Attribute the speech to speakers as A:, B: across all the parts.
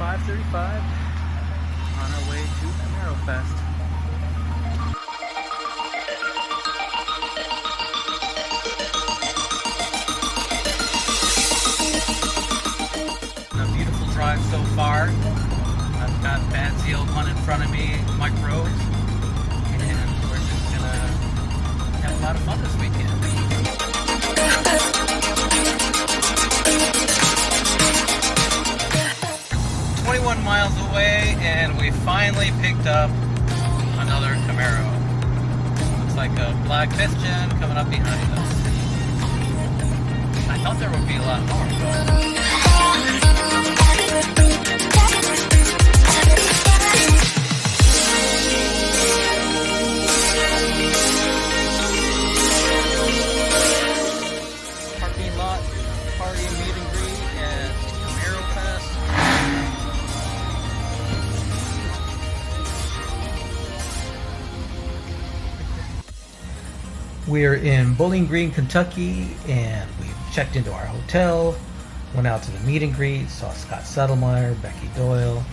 A: 5:35 on our way to Camaro Fest. A beautiful drive so far. I've got Bad Zeal one in front of me, Mike Rose, and we're just gonna have a lot of fun this weekend. 21 miles away, and we finally picked up another Camaro. Looks like a black 5th gen coming up behind us. I thought there would be a lot more, but... Parking lot, party and meet and greet at Camaro Fest. We're in Bowling Green, Kentucky, and we've checked into our hotel, went out to the meet and greet, saw Scott Settlemeyer, Becky Doyle.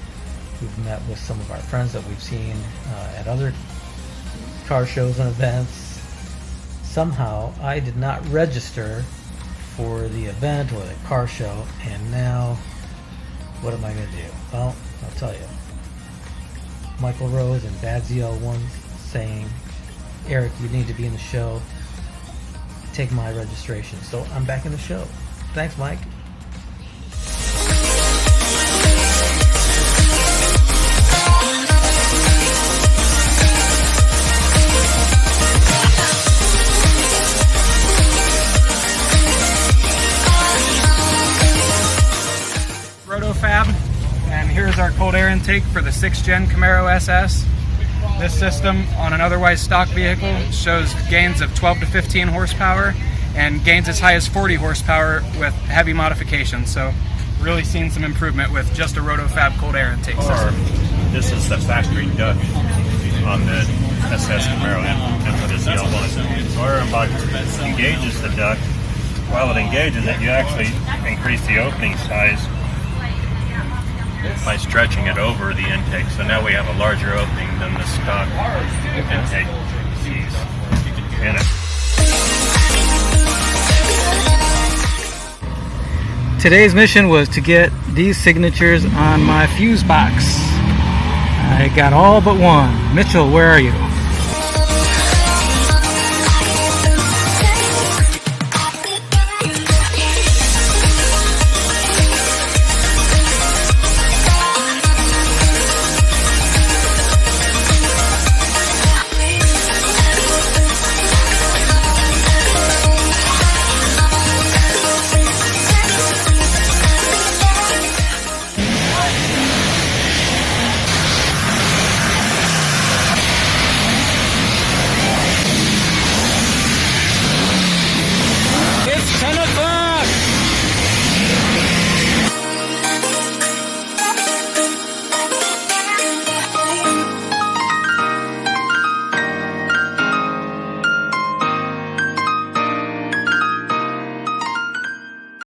A: We've met with some of our friends that we've seen at other car shows and events. Somehow, I did not register for the event or the car show, and now, what am I going to do? Well, I'll tell you. Michael Rose and Bad Zeal one's saying, Eric, you need to be in the show. Take my registration. So I'm back in the show. Thanks, Mike. RotoFab, and here's our cold air intake for the 6th gen Camaro SS. This system on an otherwise stock vehicle shows gains of 12 to 15 horsepower and gains as high as 40 horsepower with heavy modifications. So really seeing some improvement with just a RotoFab cold air intake system.
B: This is the factory duct on the SS Camaro and for the ZL1. So Airbag engages the duct. While it engages it, you actually increase the opening size by stretching it over the intake. So now we have a larger opening than the stock intake sees in it.
A: Today's mission was to get these signatures on my fuse box. I got all but one. Mitchell, where are you?